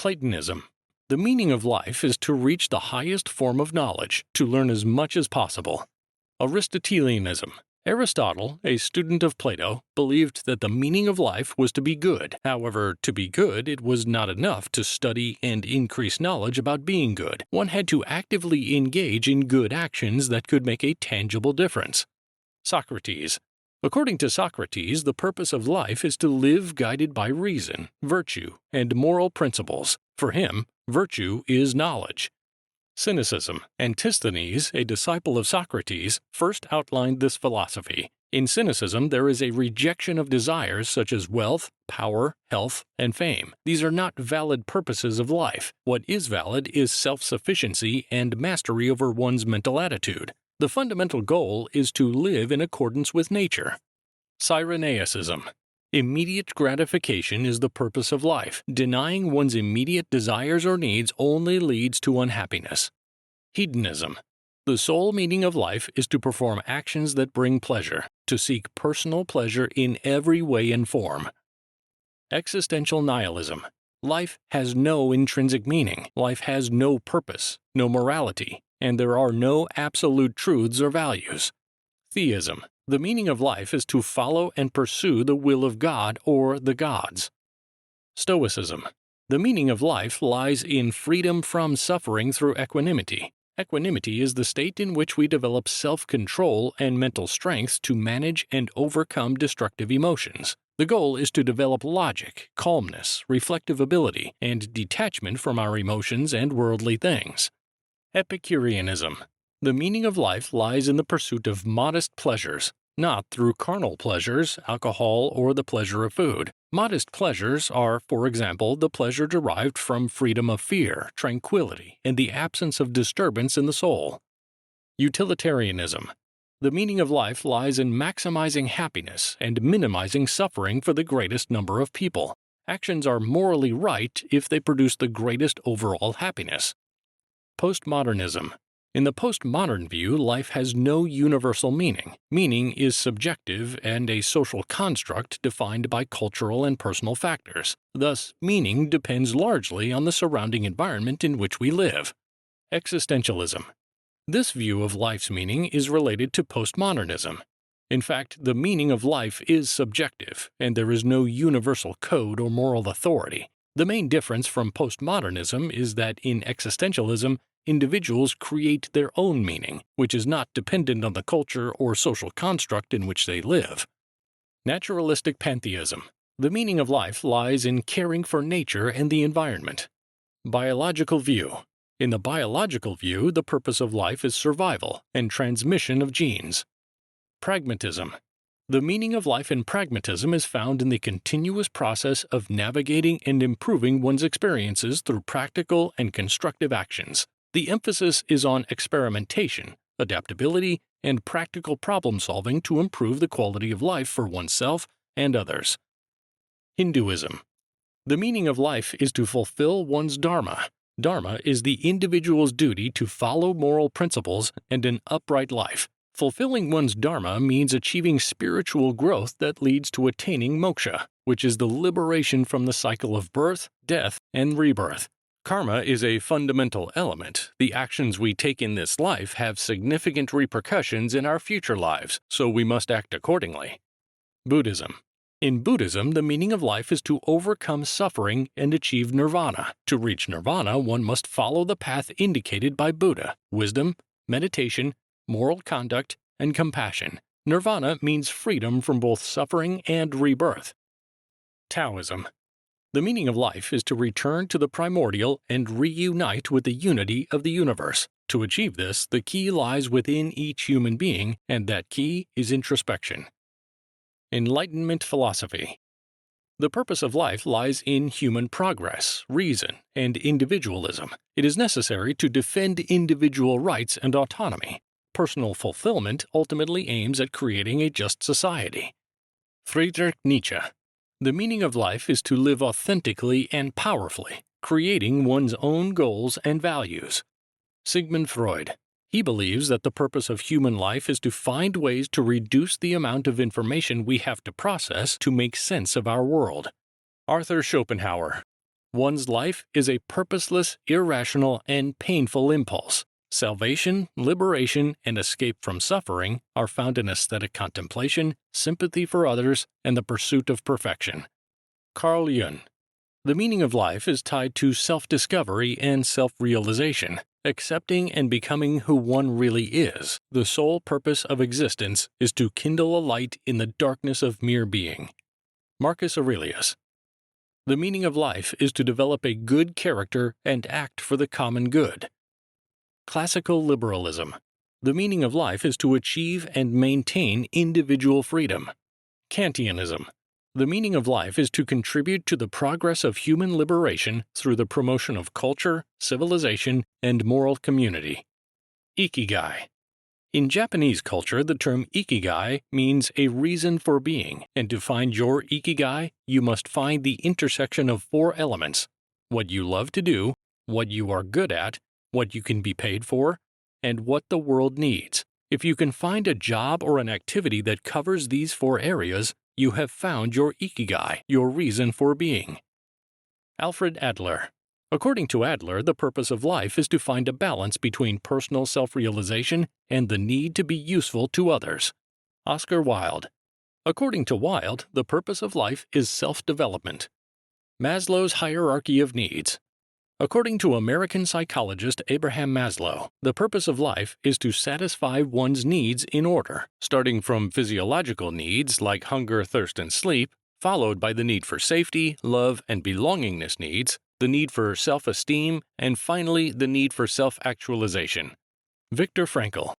Platonism. The meaning of life is to reach the highest form of knowledge, to learn as much as possible. Aristotelianism. Aristotle, a student of Plato, believed that the meaning of life was to be good. However, to be good, it was not enough to study and increase knowledge about being good. One had to actively engage in good actions that could make a tangible difference. Socrates. According to Socrates, the purpose of life is to live guided by reason, virtue, and moral principles. For him, virtue is knowledge. Cynicism. Antisthenes, a disciple of Socrates, first outlined this philosophy. In cynicism, there is a rejection of desires such as wealth, power, health, and fame. These are not valid purposes of life. What is valid is self-sufficiency and mastery over one's mental attitude. The fundamental goal is to live in accordance with nature. Cyrenaicism. Immediate gratification is the purpose of life. Denying one's immediate desires or needs only leads to unhappiness. Hedonism. The sole meaning of life is to perform actions that bring pleasure, to seek personal pleasure in every way and form. Existential nihilism. Life has no intrinsic meaning. Life has no purpose, no morality, and there are no absolute truths or values. Theism. The meaning of life is to follow and pursue the will of God or the gods. Stoicism. The meaning of life lies in freedom from suffering through equanimity. Equanimity is the state in which we develop self-control and mental strength to manage and overcome destructive emotions. The goal is to develop logic, calmness, reflective ability, and detachment from our emotions and worldly things. Epicureanism. The meaning of life lies in the pursuit of modest pleasures, not through carnal pleasures, alcohol, or the pleasure of food. Modest pleasures are, for example, the pleasure derived from freedom of fear, tranquility, and the absence of disturbance in the soul. Utilitarianism. The meaning of life lies in maximizing happiness and minimizing suffering for the greatest number of people. Actions are morally right if they produce the greatest overall happiness. Postmodernism. In the postmodern view, life has no universal meaning. Meaning is subjective and a social construct defined by cultural and personal factors. Thus, meaning depends largely on the surrounding environment in which we live. Existentialism. This view of life's meaning is related to postmodernism. In fact, the meaning of life is subjective, and there is no universal code or moral authority. The main difference from postmodernism is that in existentialism, individuals create their own meaning, which is not dependent on the culture or social construct in which they live. Naturalistic pantheism. The meaning of life lies in caring for nature and the environment. Biological view. In the biological view, the purpose of life is survival and transmission of genes. Pragmatism. The meaning of life in pragmatism is found in the continuous process of navigating and improving one's experiences through practical and constructive actions. The emphasis is on experimentation, adaptability, and practical problem-solving to improve the quality of life for oneself and others. Hinduism. The meaning of life is to fulfill one's dharma. Dharma is the individual's duty to follow moral principles and an upright life. Fulfilling one's dharma means achieving spiritual growth that leads to attaining moksha, which is the liberation from the cycle of birth, death, and rebirth. Karma is a fundamental element. The actions we take in this life have significant repercussions in our future lives, so we must act accordingly. Buddhism. In Buddhism, the meaning of life is to overcome suffering and achieve nirvana. To reach nirvana, one must follow the path indicated by Buddha: wisdom, meditation, moral conduct, and compassion. Nirvana means freedom from both suffering and rebirth. Taoism. The meaning of life is to return to the primordial and reunite with the unity of the universe. To achieve this, the key lies within each human being, and that key is introspection. Enlightenment philosophy. The purpose of life lies in human progress, reason, and individualism. It is necessary to defend individual rights and autonomy. Personal fulfillment ultimately aims at creating a just society. Friedrich Nietzsche. The meaning of life is to live authentically and powerfully, creating one's own goals and values. Sigmund Freud. He believes that the purpose of human life is to find ways to reduce the amount of information we have to process to make sense of our world. Arthur Schopenhauer. One's life is a purposeless, irrational, and painful impulse. Salvation, liberation, and escape from suffering are found in aesthetic contemplation, sympathy for others, and the pursuit of perfection. Carl Jung. The meaning of life is tied to self-discovery and self-realization, accepting and becoming who one really is. The sole purpose of existence is to kindle a light in the darkness of mere being. Marcus Aurelius. The meaning of life is to develop a good character and act for the common good. Classical liberalism. The meaning of life is to achieve and maintain individual freedom. Kantianism. The meaning of life is to contribute to the progress of human liberation through the promotion of culture, civilization, and moral community. Ikigai. In Japanese culture, the term ikigai means a reason for being, and to find your ikigai, you must find the intersection of four elements: what you love to do, what you are good at, what you can be paid for, and what the world needs. If you can find a job or an activity that covers these four areas, you have found your ikigai, your reason for being. Alfred Adler. According to Adler, the purpose of life is to find a balance between personal self-realization and the need to be useful to others. Oscar Wilde. According to Wilde, the purpose of life is self-development. Maslow's hierarchy of needs. According to American psychologist Abraham Maslow, the purpose of life is to satisfy one's needs in order, starting from physiological needs like hunger, thirst, and sleep, followed by the need for safety, love, and belongingness needs, the need for self-esteem, and finally the need for self-actualization. Viktor Frankl.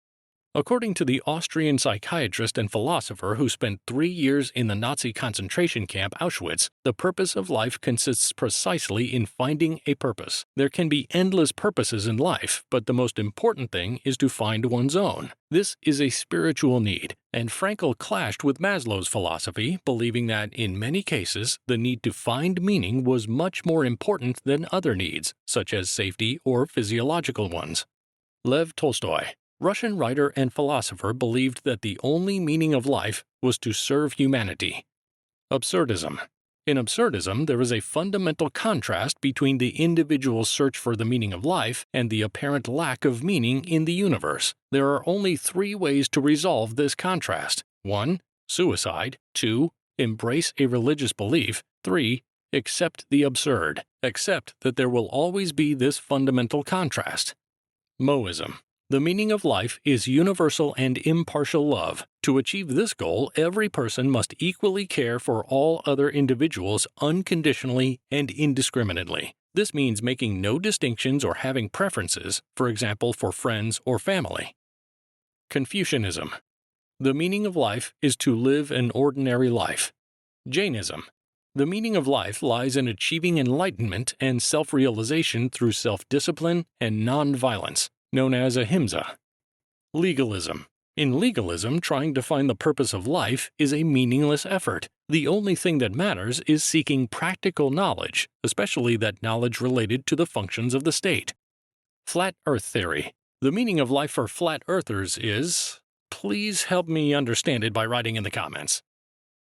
According to the Austrian psychiatrist and philosopher who spent 3 years in the Nazi concentration camp Auschwitz, the purpose of life consists precisely in finding a purpose. There can be endless purposes in life, but the most important thing is to find one's own. This is a spiritual need, and Frankl clashed with Maslow's philosophy, believing that, in many cases, the need to find meaning was much more important than other needs, such as safety or physiological ones. Lev Tolstoy. Russian writer and philosopher, believed that the only meaning of life was to serve humanity. Absurdism. In absurdism, there is a fundamental contrast between the individual's search for the meaning of life and the apparent lack of meaning in the universe. There are only 3 ways to resolve this contrast. 1. Suicide. 2. Embrace a religious belief. 3. Accept the absurd. Accept that there will always be this fundamental contrast. Moism. The meaning of life is universal and impartial love. To achieve this goal, every person must equally care for all other individuals unconditionally and indiscriminately. This means making no distinctions or having preferences, for example, for friends or family. Confucianism. The meaning of life is to live an ordinary life. Jainism. The meaning of life lies in achieving enlightenment and self-realization through self-discipline and non-violence, known as ahimsa. Legalism. In legalism, trying to find the purpose of life is a meaningless effort. The only thing that matters is seeking practical knowledge, especially that knowledge related to the functions of the state. Flat Earth theory. The meaning of life for flat earthers is... Please help me understand it by writing in the comments.